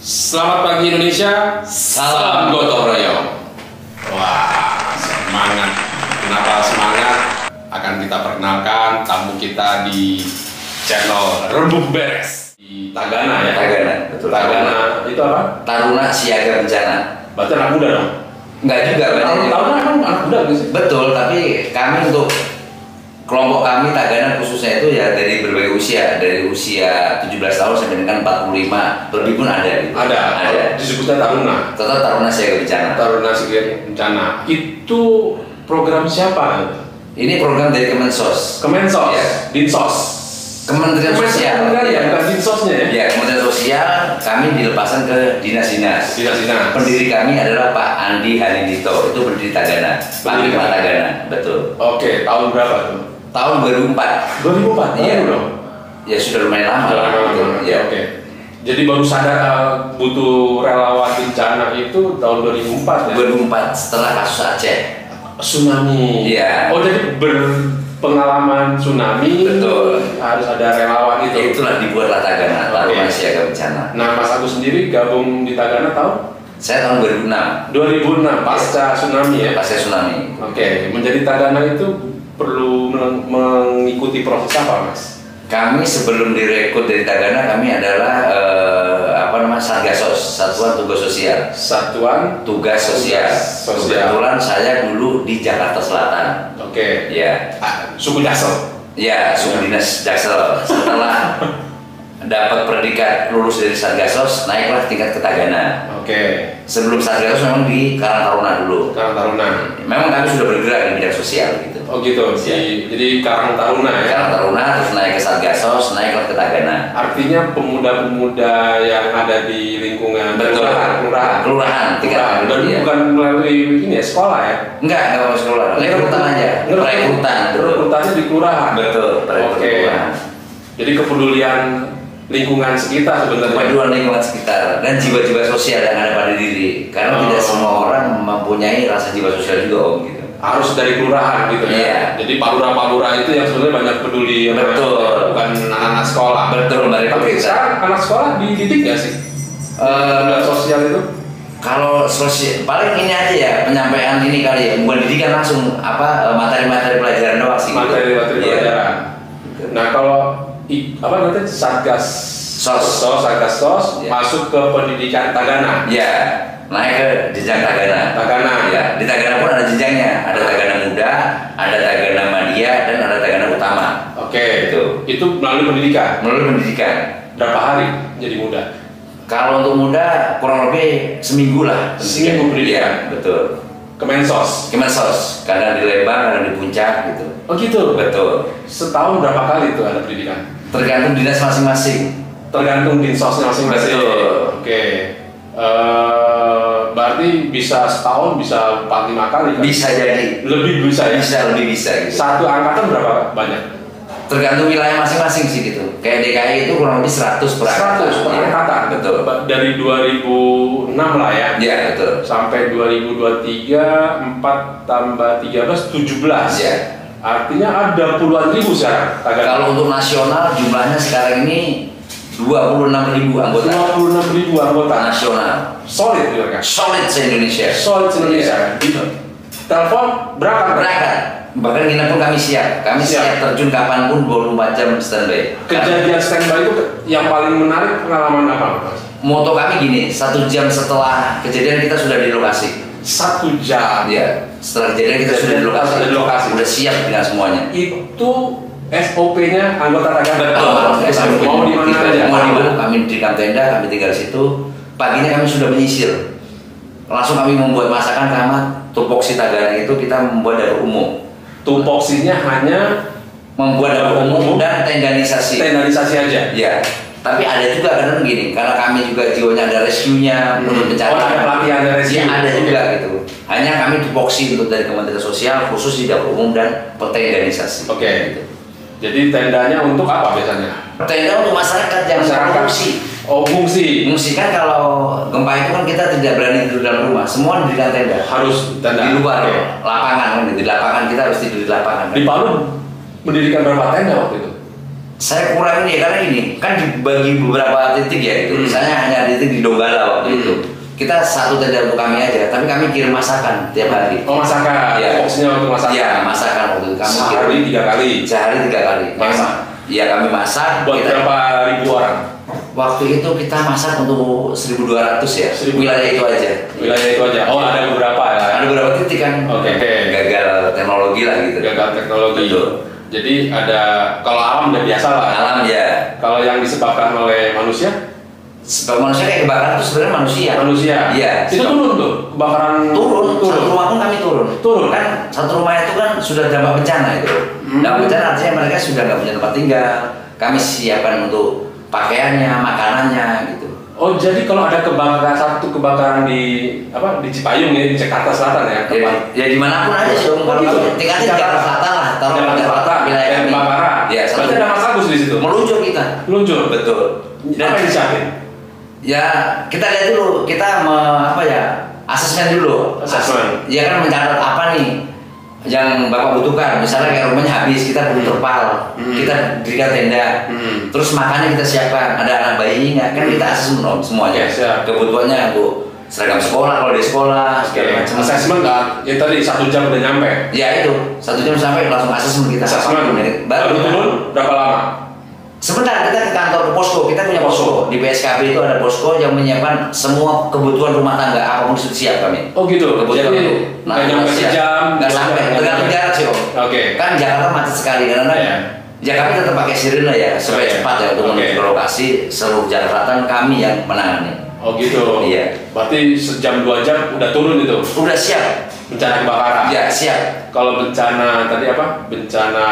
Selamat pagi Indonesia, salam gotong royong. Wah, semangat. Kenapa semangat? Akan kita perkenalkan tamu kita di channel Rembuk Beres di Tagana ya. Tagana, betul. Tagana itu apa? Taruna Siaga Bencana. Berarti anak muda dong? Enggak juga, Taruna kan anak muda gitu sih? Betul, tapi kami untuk kelompok kami Tagana khususnya itu ya dari berbagai usia, dari usia 17 tahun sampai dengan 45 lebih pun ada. Gitu. Ada. Disebutnya Taruna. Tetap Taruna Siaga Bencana. Taruna Siaga Bencana. Itu program siapa? Ini program dari Kemensos. Kemensos. Ya. Dinsos. Kementerian Sosial. Ya, bukan Dinsosnya ya? Ya, Kementerian Sosial kami dilepaskan ke dinas-dinas. Dinas-dinas. Pendiri kami adalah Pak Andi Halindito, itu pendiri Tagana. Panglima Tagana, betul. Oke, tahun berapa tuh? Tahun 2004. 2004? Iya dong. Ya sudah lumayan lama. Gitu. Ya. Oke. Jadi baru sadar butuh relawan bencana itu tahun 2004 ya? 2004 setelah kasus Aceh. Tsunami. Iya. Oh jadi berpengalaman tsunami. Betul. Harus ada relawan itu. Itulah dibuatlah Tagana, Taruna Siaga Bencana. Nah Mas Agus sendiri gabung di Tagana tahun? Saya tahun 2006. 2006 pasca tsunami ya? Pasca tsunami. Oke. Menjadi Tagana itu perlu mengikuti proses apa Mas? Kami sebelum direkrut dari Tagana kami adalah Satgasos, Satuan Tugas Sosial. Satuan Tugas Sosial. Kebetulan saya dulu di Jakarta Selatan. Oke. Ya. Suku Jaksel. Ya, suku dinas Jaksel. Setelah dapat predikat lulus dari Satgasos, naiklah tingkat ke Tagana. Oke. Sebelum Satgasos memang di Karang Taruna dulu. Karang Taruna. Memang kami sudah bergerak di bidang sosial gitu. Oh gitu. Jadi Karang Taruna ya. Karang Taruna terus naik ke Satgasos, naiklah ke Tagana. Artinya pemuda-pemuda yang ada di lingkungan kelurahan. Bukan melalui ini ya, sekolah ya? Enggak melalui sekolah. Rekrutan aja. Rekrutannya di kelurahan. Betul. Oke. Jadi kepedulian lingkungan sekitar sebenarnya. Kepedulian lingkungan sekitar dan jiwa-jiwa sosial yang ada pada diri. Karena tidak semua orang mempunyai rasa jiwa sosial juga om gitu. Harus dari kelurahan gitu ya. Iya. Jadi palura-palura itu yang sebenarnya banyak peduli. Betul. Bukan anak-anak sekolah. Betul. Tapi sekarang anak sekolah dididik nggak sih? Sosial itu? Kalau sosial, paling ini aja ya penyampaian ini kali ya, bukan didikan langsung materi-materi pelajaran doang sih. Materi-materi pelajaran. Nah kalau nanti Satgas Sos masuk ke pendidikan Tagana. Ya, naik ke jenjang Tagana. Ya, di Tagana pun ada jenjangnya. Ada Tagana Muda, ada Tagana Madya, dan ada Tagana Utama. Oke. Itu melalui pendidikan. Berapa hari jadi muda? Kalau untuk muda kurang lebih seminggu lah. Seminggu pendidikan. Ya, betul. Kemensos, kadang di Lembang, kadang di Puncak gitu. Oh gitu. Betul. Setahun berapa kali itu ada pendidikan? Tergantung dinas masing-masing. Tergantung dinsosnya masing-masing. Betul. Oke. Berarti bisa setahun bisa 4-5 kali kan? Bisa jadi. Lebih bisa ya? Lebih bisa gitu. Satu angkatan berapa banyak? Tergantung wilayah masing-masing sih gitu. Kayak DKI itu kurang lebih 100 per angkatan. 100 per angkatan. Betul. Dari 2006 lah ya. Iya, betul. Sampai 2023 4 tambah 13 17. Iya. Artinya ada puluhan ribu sekarang. Kalau untuk nasional jumlahnya sekarang ini 26.000 anggota. 26.000 anggota nasional. Solid juga kan? Solid se-Indonesia. Iya. Telepon berangkat. Bahkan kita pun kami siap. Kami siap terjun kapanpun 24 jam standby. Kejadian standby itu yang paling menarik pengalaman apa Mas? Moto kami gini, 1 jam setelah kejadian kita sudah di lokasi. 1 jam. Ya, setelah kejadian kita sudah di lokasi. Sudah siap dengan semuanya. Itu SOP-nya anggota Tagana. Betul. Mau di mana aja? Mau di mana? Kami dirikan tenda, kami tinggal di situ. Paginya kami sudah menyisir. Langsung kami membuat masakan karena tupoksi Tagana itu kita membuat dapur umum. Tupoksinya hanya membuat dapur umum dan tendanisasi. Tendanisasi aja. Ya. Tapi ada juga kadang gini, karena kami juga jiwanya ada rescue-nya, untuk pencarian. Ada pelatihan rescue. Ya, ada juga gitu. Hanya kami tupoksi untuk dari Kementerian Sosial khusus di dapur umum dan tendanisasi. Oke. Gitu. Jadi tendanya untuk apa biasanya? Tenda untuk masyarakat yang mengungsi. Oh, mengungsi. Mengungsi kan kalau gempa itu kan kita tidak berani tidur dalam rumah, semua didirikan tenda. Harus tenda di luar lapangan kan, di lapangan kita harus tidur di lapangan. Di Palu mendirikan berapa tenda waktu itu? Saya kurangin ya karena gini, kan dibagi beberapa titik ya itu. Misalnya hanya titik di Donggala waktu itu. Kita satu tenda untuk kami aja, tapi kami kirim masakan tiap hari. Oh, masakan. Ya. Fokusnya untuk masakan. Iya, masakan waktu itu. Kami sehari 3 kali. Sehari 3 kali. Masak. Iya, kami masak. Buat berapa ribu orang? Waktu itu kita masak untuk 1.200 ya. Wilayah itu aja. Wilayah itu aja. Oh, ada beberapa ya. Ada beberapa titik kan. Oke. Gagal teknologi lah gitu. Gagal teknologi. Betul. Jadi ada, kalau alam udah biasa lah. Alam ya. Kalau yang disebabkan oleh manusia? Sebab manusia kayak kebakaran itu sebenarnya manusia. Manusia. Iya. Itu turun tuh kebakaran. Turun. Satu rumah pun kami turun. Turun. Kan satu rumah itu kan sudah dampak bencana itu. Dampak bencana artinya mereka sudah nggak punya tempat tinggal. Kami siapkan untuk pakaiannya, makanannya gitu. Oh, jadi kalau ada satu kebakaran di Cipayung ya, di Jakarta Selatan ya. Ya dimanapun aja sih om. Kalau gitu. tingkatnya Jakarta Selatan lah. Taruh Jakarta Selatan. wilayah kami. Kebakaran. Ya. Berarti ada Mas Agus di situ. Meluncur kita. Meluncur. Betul. Apa yang disiapin? Ya kita lihat dulu, kita asesmen dulu. Asesmen. Ya kan mencatat apa nih yang Bapak butuhkan. Misalnya kayak rumahnya habis, kita perlu terpal, kita dirikan tenda, terus makannya kita siapkan. Ada anak bayi nggak? Kan kita asesmen semuanya. Kebutuhannya untuk seragam sekolah kalau di sekolah, segala macam. Asesmen nggak? Ya tadi 1 jam udah nyampe. Ya itu 1 jam sampai langsung asesmen kita. Asesmen. Baru turun berapa lama? Sebentar, kita ke kantor posko, kita punya posko. Di PSKB itu ada posko yang menyiapkan semua kebutuhan rumah tangga, apapun itu siap kami. Oh gitu, kebutuhan jadi nggak nyampe sejam, nggak sampai, tergantung jarak sih om. Oke. Kan Jakarta macet sekali, karena ya kami tetap pakai sirine ya, supaya cepat ya untuk menuju ke lokasi. Seluruh Jakarta kami yang menangani. Oh gitu. Iya. Berarti sejam 2 jam udah turun itu? Udah siap. Bencana kebakaran? Ya siap. Kalau bencana tadi apa? Bencana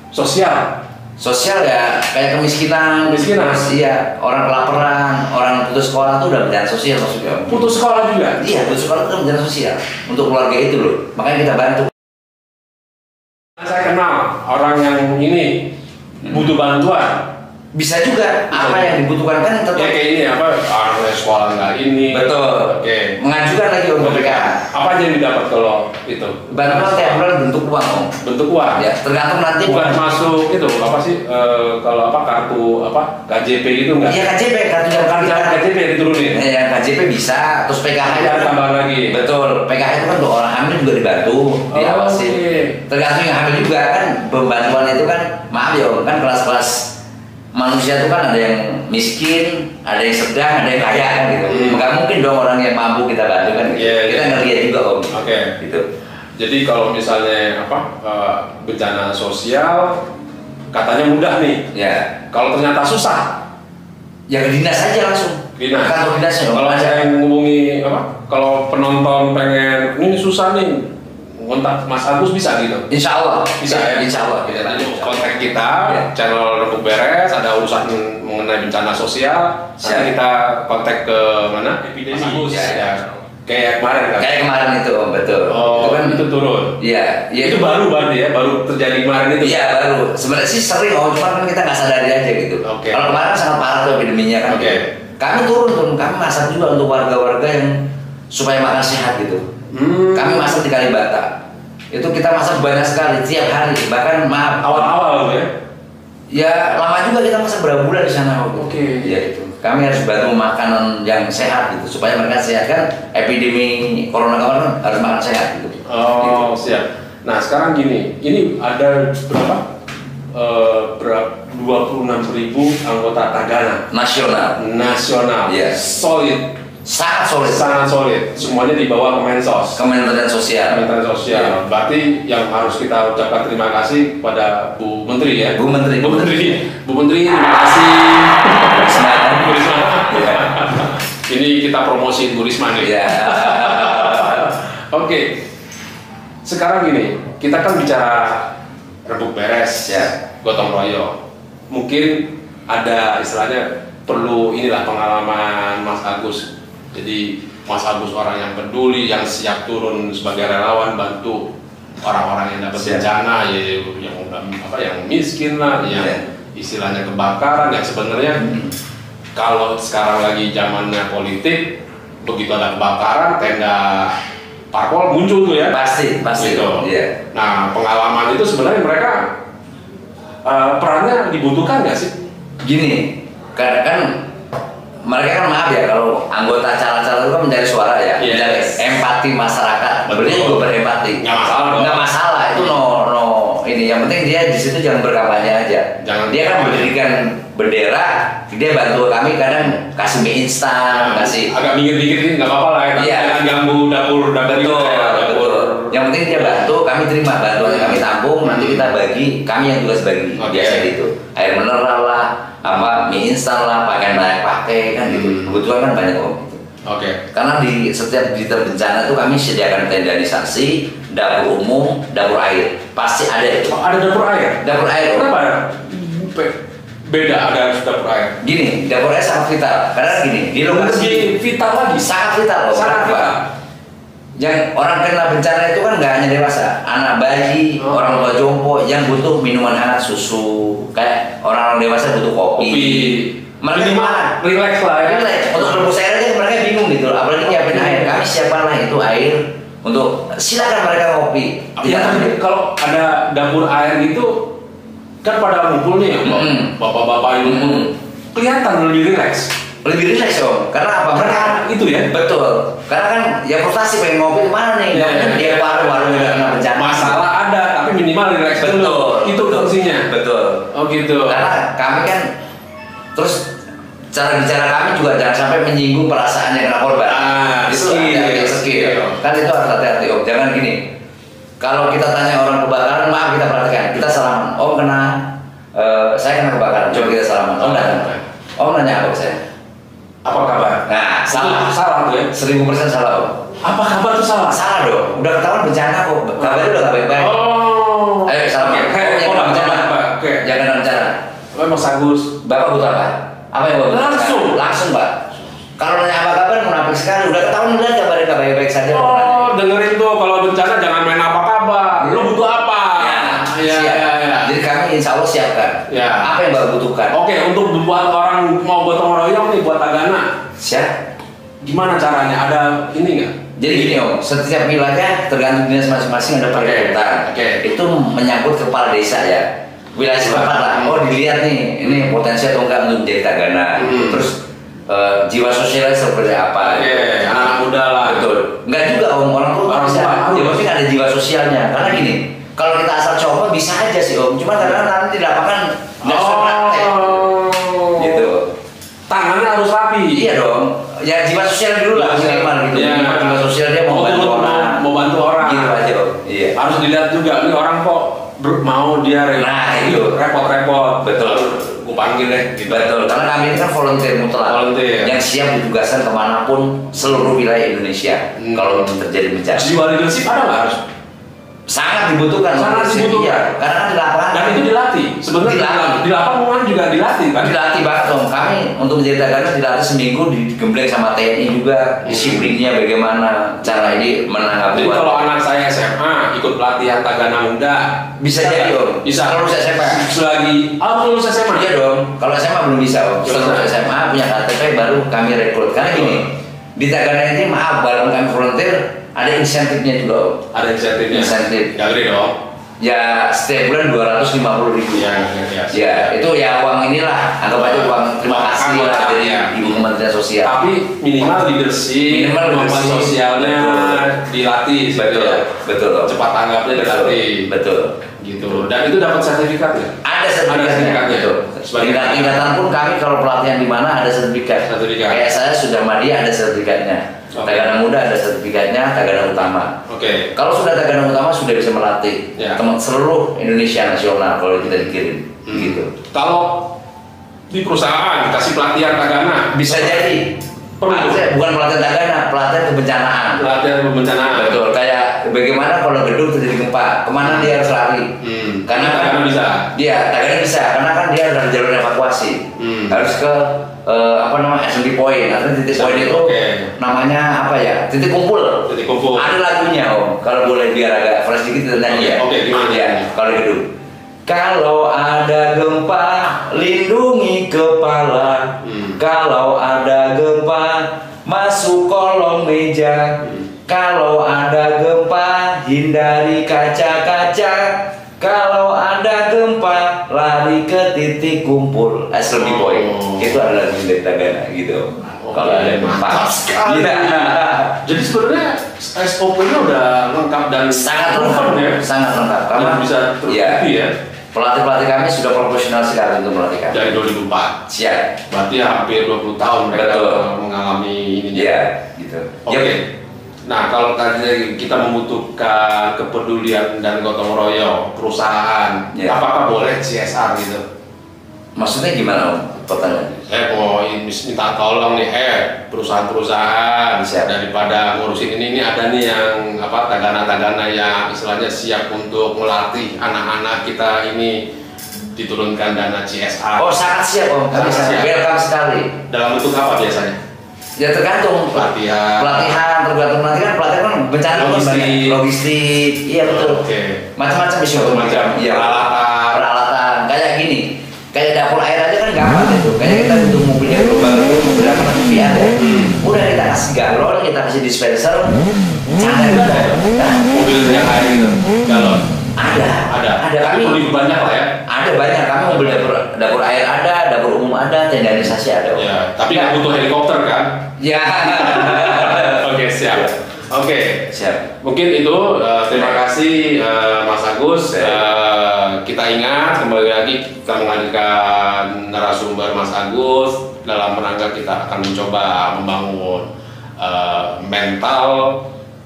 sosial? Sosial ya kayak kemiskinan, iya, orang kelaparan, orang putus sekolah itu udah bencana sosial maksudnya. Putus sekolah juga? Iya, putus sekolah itu bencana sosial untuk keluarga itu loh, makanya kita bantu. Saya kenal orang yang ini butuh bantuan. Bisa juga apa yang dibutuhkan kan tetap. Ya kayak ini orang sekolah nggak ini. Betul. Oke. Mengajukan lagi untuk mereka. Apa aja yang didapat kalau itu? Bantuan tiap bulan bentuk uang om. Bentuk uang. Ya tergantung nanti. Bukan masuk itu apa sih kalau kartu KJP gitu nggak? Iya KJP KJP diturunin. Ya KJP bisa, terus PKH ada tambahan lagi. Betul. PKH itu kan untuk orang hamil juga dibantu, diawasi. Tergantung yang hamil juga kan pembantuan itu kan maaf ya kan kelas-kelas manusia itu kan ada yang miskin, ada yang sedang, ada yang kaya kan gitu. Nggak mungkin dong orang yang mampu kita bantu kan gitu. Kita ngeliat juga om. Oke. Gitu. Jadi kalau misalnya bencana sosial katanya mudah nih. Ya. Kalau ternyata susah, ya ke dinas aja langsung. Dinas. Kantor dinasnya. Kalau saya menghubungi kalau penonton pengen ini susah nih, kontak Mas Agus bisa gitu? Insya Allah bisa ya. Insya Allah. Nanti kontak kita, channel Rebuk Beres, ada urusan mengenai bencana sosial. Nanti kita kontak ke mana? Epidemi. Mas Agus. Ya. Kayak kemarin kan? Kayak kemarin itu om, betul. Oh, itu kan itu turun. Iya. Itu baru berarti ya, baru terjadi kemarin itu. Iya baru. Sebenarnya sih sering om, cuma kan kita nggak sadari aja gitu. Kalau kemarin sangat parah tuh epideminya kan. Kami turun, kami masak juga untuk warga-warga yang supaya makan sehat gitu. Kami masak di Kalibata. Itu kita masak banyak sekali tiap hari. Bahkan maaf awal-awal ya. Ya lama juga kita masak berapa bulan di sana. Oke. Ya itu. Kami harus bantu makanan yang sehat gitu supaya mereka sehat kan. Epidemi corona kemarin harus makan sehat gitu. Oh gitu. Siap. Nah sekarang gini, ini ada berapa? 26.000 anggota Tagana nasional. Yes. Solid. Sangat solid. Semuanya di bawah Kementerian Sosial. Ya. Berarti yang harus kita ucapkan terima kasih kepada Bu Menteri ya. Bu Menteri, terima kasih. Bu Risma. Ya. Ini kita promosiin Bu Risma nih. Ya. Oke. Sekarang gini, kita kan bicara Rebuk Beres, gotong royong. Mungkin ada istilahnya perlu pengalaman Mas Agus. Jadi Mas Agus orang yang peduli, yang siap turun sebagai relawan bantu orang-orang yang dapat bencana, yang miskin lah, yang istilahnya kebakaran, yang sebenarnya kalau sekarang lagi zamannya politik, begitu ada kebakaran, tenda parpol muncul tuh ya. Pasti. Gitu. Nah pengalaman itu sebenarnya mereka perannya dibutuhkan nggak sih? Gini, kan mereka kan maaf ya kalau anggota acara-acara itu kan mencari suara ya, mencari empati masyarakat. Beliau juga berempati. Nggak masalah dong. Nggak masalah itu no ini. Yang penting dia di situ jangan berkampanye aja. Dia kan mendirikan bendera, dia bantu kami kadang kasih mie instan, kasih. Agak minggir-minggir ini nggak apa-apa lah ya. Jangan ganggu dapur. Betul. Yang penting dia bantu, kami terima bantuan kami tampung, nanti kita bagi, kami yang tugas bagi. Biasa gitu. Air mineral lah, mie instan lah, pakaian layak pakai kan gitu. Kebutuhan kan banyak om. Karena di setiap bencana itu kami sediakan tendanisasi, dapur umum, dapur air. Pasti ada itu. Ada dapur air? Dapur air. Kenapa? Beda ada dapur air. Gini, dapur air sangat vital. Karena gini, di lokasi vital lagi. Sangat vital loh. Sangat vital. Yang orang kena bencana itu kan nggak hanya dewasa, anak bayi, orang tua jompo yang butuh minuman hangat, susu, kayak orang dewasa butuh kopi. Mereka relax lah ya. Relax. Untuk rebus air aja mereka bingung gitu, apalagi nyiapin air. Kami siapkan lah itu air untuk silakan mereka ngopi. Ya tapi kalau ada dapur air gitu kan pada ngumpul nih, bapak-bapak ini kelihatan lebih relax. Lebih relax dong, karena apa? Mereka itu ya? Betul. Karena kan ya frustasi pengen ngopi kemana nih? Dia warung udah kena bencana. Masalah ada, tapi minimal relax dulu. Itu fungsinya. Betul. Oh gitu. Karena kami kan terus cara bicara kami juga jangan sampai menyinggung perasaan yang kena korban. Itu skill. Kan itu harus hati-hati om. Jangan gini. Kalau kita tanya orang kebakaran, maaf kita perhatikan. Kita salaman. Om kena, saya kena kebakaran. Coba kita salaman. Om datang. Om nanya apa ke saya? Apa kabar? Nah, salah tuh ya? 1000% salah om. Apa kabar tuh salah? Salah dong. Udah ketahuan bencana kok. Kabarnya udah gak baik-baik. Ayo salaman. Jangan bencana. Jangan bencana. Mas Agus. Bapak butuh apa? Apa yang bapak butuh? Langsung Pak. Kalau nanya apa kabar munafik sekali. Udah ketahuan udah kabarnya gak baik-baik saja. Dengerin tuh kalau bencana jangan main apa kabar. Lu butuh apa? Ya. Jadi kami insya Allah siapkan. Apa yang bapak butuhkan? Oke, untuk buat orang mau gotong royong nih buat Tagana. Siap. Gimana caranya? Ada ini nggak? Jadi gini om, setiap wilayah tergantung dinas masing-masing ada peraturan. Itu menyangkut kepala desa ya. Wilayah setempat lah. Oh dilihat nih, ini potensi atau enggak untuk menjadi Tagana. Terus jiwa sosialnya seperti apa? Anak muda lah. Betul. Enggak juga om, orang tua bisa. Ya mungkin ada jiwa sosialnya. Karena gini, kalau kita asal coba bisa aja sih om. Cuma karena nanti di lapangan nggak bisa praktek. Gitu. Tangannya harus rapi. Iya dong. Ya jiwa sosial dulu lah minimal gitu. Jiwa sosial dia mau bantu orang. Mau bantu orang. Gitu aja om. Iya. Harus dilihat juga nih orang kok mau dia repot-repot. Betul. Gue panggil deh. Gitu. Betul. Karena kami ini kan volunteer mutlak. Yang siap ditugaskan kemanapun seluruh wilayah Indonesia. Kalau terjadi bencana. Jiwa leadership ada nggak harus? Sangat dibutuhkan. Sangat dibutuhkan. Iya. Karena kan di lapangan. Dan itu dilatih. Sebenarnya di lapangan juga dilatih kan? Dilatih banget om. Kami untuk menjadi Tagana dilatih seminggu digembleng sama TNI juga. Disiplinnya bagaimana, cara ini menanggapi. Jadi kalau anak saya SMA ikut pelatihan Tagana Muda bisa jadi om. Bisa. Kalau lulus SMA. Selagi lulus SMA. Iya dong. Kalau SMA belum bisa om. Setelah lulus SMA punya KTP baru kami rekrut. Karena gini, di Tagana ini maaf walaupun kami volunteer ada insentifnya juga om. Ada insentifnya. Insentif. Gak gede dong. Ya setiap bulan 250.000. Ya itu ya uang inilah. Anggap aja uang terima kasih lah dari Ibu Kementerian Sosial. Tapi minimal leadership, kemampuan sosialnya dilatih. Betul. Cepat tanggapnya dilatih. Betul. Gitu. Dan itu dapat sertifikat ya? Ada sertifikatnya. Tingkatan pun kami kalau pelatihan di mana ada sertifikat. Kayak saya sudah Madya ada sertifikatnya. Tagana Muda ada sertifikatnya, Tagana Utama. Kalau sudah Tagana Utama sudah bisa melatih teman seluruh Indonesia nasional kalau kita dikirim. Gitu. Kalau di perusahaan kasih pelatihan Tagana bisa jadi. Bukan pelatihan Tagana, pelatihan kebencanaan. Pelatihan kebencanaan. Betul. Kayak bagaimana kalau gedung terjadi gempa, kemana dia harus lari? Karena Tagana bisa. Dia Tagana bisa, karena kan dia ada jalur evakuasi. Harus ke assembly point. Artinya titik point itu namanya apa ya? Titik kumpul. Titik kumpul. Ada lagunya om. Kalau boleh biar agak fresh dikit nyanyi ya. Gimana ya? Kalau di gedung. Kalau ada gempa, lindungi kepala. Kalau ada gempa, masuk kolong meja. Kalau ada gempa, hindari kaca-kaca. Kalau ada gempa, lari ke titik kumpul. Asli boy, itu adalah lagu dari Tagana gitu. Kalau ada gempa, iya. Jadi sebenarnya SOP-nya udah lengkap dan sangat lengkap ya, sangat lengkap. Karena bisa terbukti ya. Pelatih kami sudah profesional sekali untuk melatih kami. Dari 2004. Siap. Berarti hampir 20 tahun mereka mengalami ini. Iya, gitu. Oke. Nah, kalau tadi kita membutuhkan kepedulian dan gotong royong perusahaan, apakah boleh CSR gitu? Maksudnya gimana pertanyaannya? Mau minta tolong nih, perusahaan-perusahaan daripada ngurusin ini ada nih yang tagana-tagana yang istilahnya siap untuk melatih anak-anak kita ini diturunkan dana CSR. Oh, sangat siap Om, kami sangat welcome sekali. Dalam bentuk apa biasanya? Ya tergantung pelatihan tergantung nanti kan pelatihan kan bencana logistik, iya betul. Macam-macam bisa macam peralatan kayak gini, kayak dapur air aja kan gampang gitu. Kayak kita butuh mobilnya baru, mobil apa nanti ada. Udah kita kasih galon, kita kasih dispenser, cara juga ada. Mobil yang air gitu, galon. Ada kami lebih banyak lah ya. Ada banyak, kami mobil dapur air ada, dapur umum ada, tendanisasi ada. Ya, tapi nggak butuh helikopter kan? Ya. Oke, siap. Oke, siap. Mungkin itu terima kasih Mas Agus. Kita ingat kembali lagi kita menghadirkan narasumber Mas Agus dalam rangka kita akan mencoba membangun mental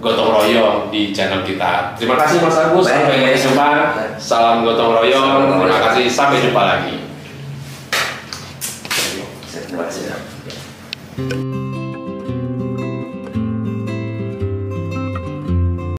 gotong royong di channel kita. Terima kasih Mas Agus. Sampai jumpa. Salam gotong royong. Terima kasih. Sampai jumpa lagi. Terima kasih.